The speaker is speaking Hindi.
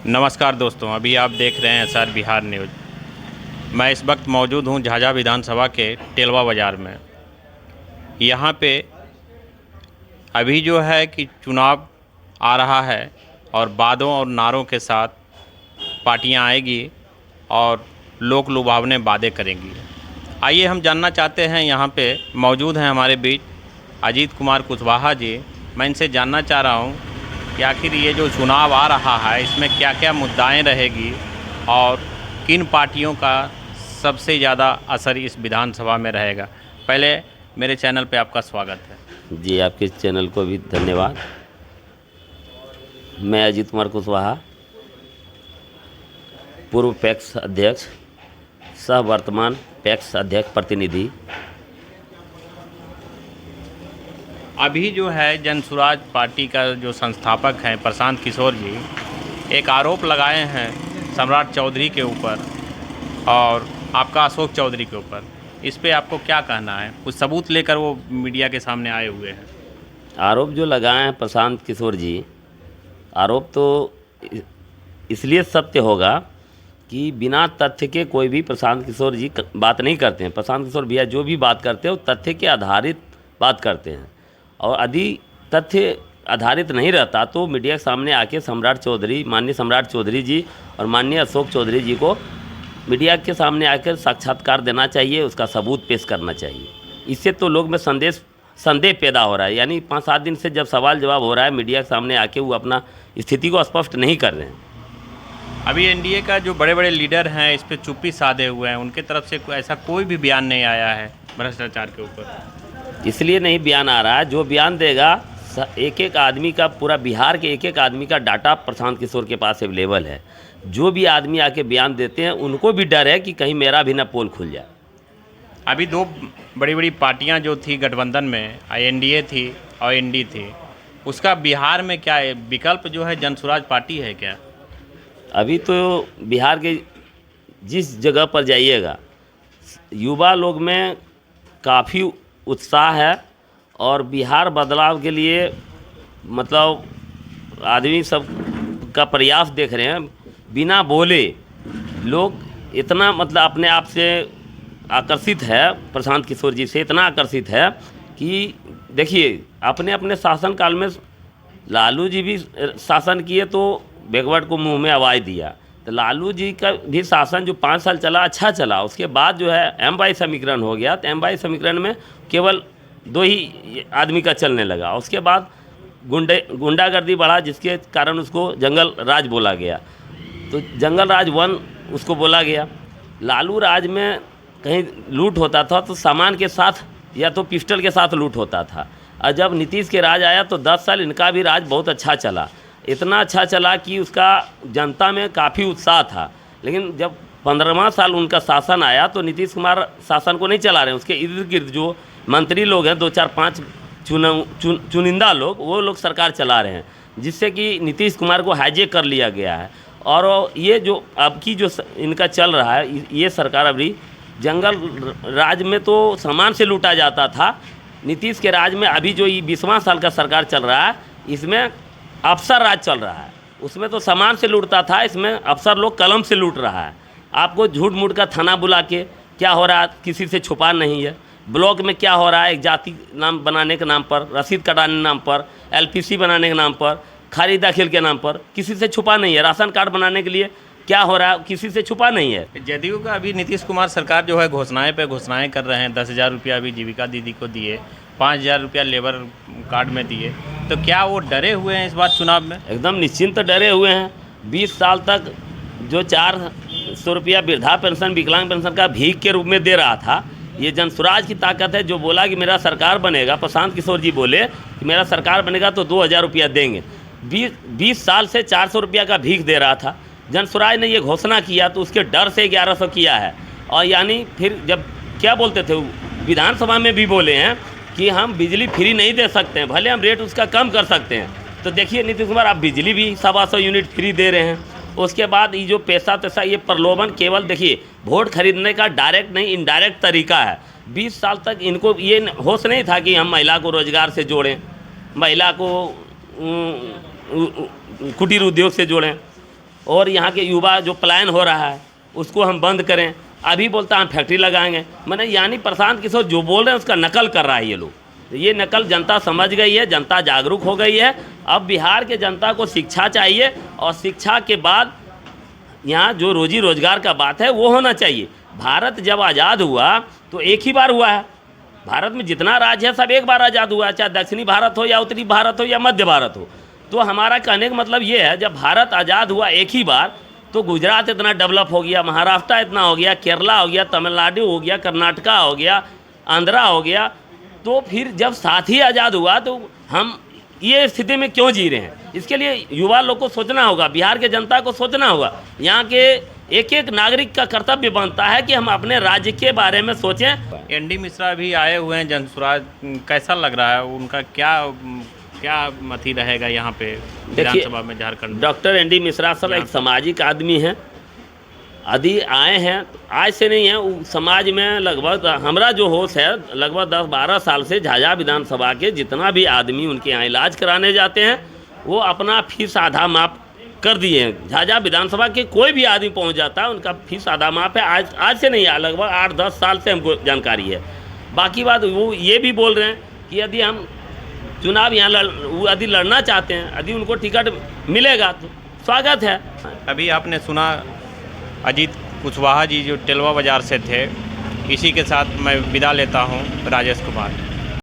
नमस्कार दोस्तों, अभी आप देख रहे हैं एसआर बिहार न्यूज़। मैं इस वक्त मौजूद हूं झाझा विधानसभा के टेलवा बाज़ार में। यहां पे अभी जो है कि चुनाव आ रहा है और वादों और नारों के साथ पार्टियां आएगी और लोक लुभावने वादे करेंगी। आइए हम जानना चाहते हैं, यहाँ पे मौजूद हैं हमारे बीच अजीत कुमार कुशवाहा जी। मैं इनसे जानना चाह रहा हूँ कि आखिर ये जो चुनाव आ रहा है इसमें क्या क्या मुद्दाएं रहेगी और किन पार्टियों का सबसे ज़्यादा असर इस विधानसभा में रहेगा। पहले मेरे चैनल पे आपका स्वागत है। जी, आपके चैनल को भी धन्यवाद। मैं अजीत कुमार कुशवाहा, पूर्व पैक्स अध्यक्ष, सह वर्तमान पैक्स अध्यक्ष प्रतिनिधि। अभी जो है जनसुराज पार्टी का जो संस्थापक हैं प्रशांत किशोर जी, एक आरोप लगाए हैं सम्राट चौधरी के ऊपर और आपका अशोक चौधरी के ऊपर। इस पे आपको क्या कहना है? कुछ सबूत लेकर वो मीडिया के सामने आए हुए हैं। आरोप जो लगाए हैं प्रशांत किशोर जी, आरोप तो इसलिए सत्य होगा कि बिना तथ्य के कोई भी प्रशांत किशोर जी बात नहीं करते हैं। प्रशांत किशोर भैया जो भी बात करते हैं वो तथ्य के आधारित बात करते हैं, और यदि तथ्य आधारित नहीं रहता तो मीडिया के सामने आके सम्राट चौधरी, माननीय सम्राट चौधरी जी और माननीय अशोक चौधरी जी को मीडिया के सामने आकर साक्षात्कार देना चाहिए, उसका सबूत पेश करना चाहिए। इससे तो लोग में संदेह पैदा हो रहा है। यानी 5-7 दिन से जब सवाल जवाब हो रहा है, मीडिया के सामने आके वो अपना स्थिति को स्पष्ट नहीं कर रहे हैं। अभी एनडीए का जो बड़े बड़े लीडर हैं इस पे चुप्पी साधे हुए हैं, उनके तरफ से ऐसा कोई भी बयान नहीं आया है भ्रष्टाचार के ऊपर। इसलिए नहीं बयान आ रहा है। जो बयान देगा, एक एक आदमी का, पूरा बिहार के एक एक आदमी का डाटा प्रशांत किशोर के पास अवेलेबल है। जो भी आदमी आके बयान देते हैं उनको भी डर है कि कहीं मेरा भी ना पोल खुल जाए। अभी दो बड़ी बड़ी पार्टियां जो थी गठबंधन में, एनडीए थी और एनडी थी, उसका बिहार में क्या है विकल्प जो है जनसुराज पार्टी है क्या? अभी तो बिहार के जिस जगह पर जाइएगा, युवा लोग में काफ़ी उत्साह है और बिहार बदलाव के लिए मतलब आदमी सब का प्रयास देख रहे हैं। बिना बोले लोग इतना मतलब अपने आप से आकर्षित है, प्रशांत किशोर जी से इतना आकर्षित है कि देखिए, अपने अपने शासनकाल में लालू जी भी शासन किए तो बैकवर्ड को मुंह में आवाज़ दिया। तो लालू जी का भी शासन जो 5 साल चला, अच्छा चला। उसके बाद जो है M-22 समीकरण हो गया, तो M-22 समीकरण में केवल 2 ही आदमी का चलने लगा। उसके बाद गुंडागर्दी बढ़ा, जिसके कारण उसको जंगल राज बोला गया। तो जंगल राज 1 उसको बोला गया। लालू राज में कहीं लूट होता था तो सामान के साथ या तो पिस्टल के साथ लूट होता था। और जब नीतीश के राज आया तो 10 साल इनका भी राज बहुत अच्छा चला। इतना अच्छा चला कि उसका जनता में काफ़ी उत्साह था। लेकिन जब 15वां साल उनका शासन आया तो नीतीश कुमार शासन को नहीं चला रहे हैं। उसके इर्द गिर्द जो मंत्री लोग हैं, 2-4-5 चुनिंदा लोग, वो लोग सरकार चला रहे हैं, जिससे कि नीतीश कुमार को हाईजेक कर लिया गया है। और ये जो अब की जो इनका चल रहा है, ये सरकार अभी जंगल राज में तो सामान से लूटा जाता था। नीतीश के राज में अभी जो ये 20वां साल का सरकार चल रहा है, इसमें अफसर राज चल रहा है। उसमें तो सामान से लूटता था, इसमें अफसर लोग कलम से लूट रहा है। आपको झूठ मूठ का थाना बुला के क्या हो रहा है किसी से छुपा नहीं है। ब्लॉक में क्या हो रहा है, एक जाति नाम बनाने के नाम पर, रसीद कटाने के नाम पर, LPC बनाने के नाम पर, खारिज दाखिल के नाम पर, किसी से छुपा नहीं है। राशन कार्ड बनाने के लिए क्या हो रहा है, किसी से छुपा नहीं है। जदयू का अभी नीतीश कुमार सरकार जो है घोषणाएं पे घोषणाएं कर रहे हैं। 10,000 रुपया अभी जीविका दीदी को दिए, 5,000 रुपया लेबर कार्ड में दिए। तो क्या वो डरे हुए हैं इस बार चुनाव में? एकदम निश्चिंत डरे हुए हैं। 20 साल तक जो 400 रुपया वृद्धा पेंशन, विकलांग पेंशन का भीख के रूप में दे रहा था, ये जनसुराज की ताकत है। जो बोला कि मेरा सरकार बनेगा, प्रशांत किशोर जी बोले कि मेरा सरकार बनेगा तो 2,000 रुपया देंगे। 20 साल से 400 रुपया का भीख दे रहा था। जनसुराज ने ये घोषणा किया तो उसके डर से 1100 किया है। और यानी फिर जब क्या बोलते थे, विधानसभा में भी बोले हैं कि हम बिजली फ्री नहीं दे सकते हैं, भले हम रेट उसका कम कर सकते हैं। तो देखिए नीतीश कुमार, आप बिजली भी 125 यूनिट फ्री दे रहे हैं। उसके बाद ये जो पैसा तैसा, ये प्रलोभन केवल देखिए वोट खरीदने का डायरेक्ट नहीं इनडायरेक्ट तरीका है। 20 साल तक इनको ये होश नहीं था कि हम महिला को रोजगार से जोड़ें, महिला को कुटीर उद्योग से जोड़ें। और यहाँ के युवा जो पलायन हो रहा है उसको हम बंद करें, अभी बोलता हम फैक्ट्री लगाएंगे। मैंने यानी प्रशांत किशोर जो बोल रहे हैं उसका नकल कर रहा है ये लोग। ये नकल जनता समझ गई है, जनता जागरूक हो गई है। अब बिहार के जनता को शिक्षा चाहिए और शिक्षा के बाद यहाँ जो रोजी रोजगार का बात है वो होना चाहिए। भारत जब आज़ाद हुआ तो एक ही बार हुआ है। भारत में जितना राज्य है सब एक बार आज़ाद हुआ है, चाहे दक्षिणी भारत हो या उत्तरी भारत हो या मध्य भारत हो। तो हमारा कहने का मतलब ये है, जब भारत आज़ाद हुआ एक ही बार तो गुजरात इतना डेवलप हो गया, महाराष्ट्र इतना हो गया, केरला हो गया, तमिलनाडु हो गया, कर्नाटका हो गया, आंध्रा हो गया। तो फिर जब साथ ही आज़ाद हुआ तो हम ये स्थिति में क्यों जी रहे हैं? इसके लिए युवा लोग को सोचना होगा, बिहार के जनता को सोचना होगा। यहाँ के एक एक नागरिक का कर्तव्य बनता है कि हम अपने राज्य के बारे में सोचें। एनडी मिश्रा भी आए हुए हैं जनसुराज, कैसा लग रहा है उनका? क्या मति रहेगा यहाँ पे विधानसभा में झारखंड? डॉक्टर एनडी मिश्रा सब एक सामाजिक आदमी हैं। यदि आए हैं, आज से नहीं है, वो समाज में लगभग हमारा जो होश है लगभग 10-12 साल से झाझा विधानसभा के जितना भी आदमी उनके यहाँ इलाज कराने जाते हैं वो अपना फीस आधा माफ कर दिए हैं। झाझा विधानसभा के कोई भी आदमी पहुंच जाता है उनका फीस आधा माफ है। आज से नहीं है, लगभग 8-10 साल से हमको जानकारी है। बाकी बात वो ये भी बोल रहे हैं कि यदि हम चुनाव यहाँ यदि लड़ना चाहते हैं, यदि उनको टिकट मिलेगा तो स्वागत है। अभी आपने सुना अजीत कुशवाहा जी जो टेलवा बाज़ार से थे। इसी के साथ मैं विदा लेता हूँ, राजेश कुमार।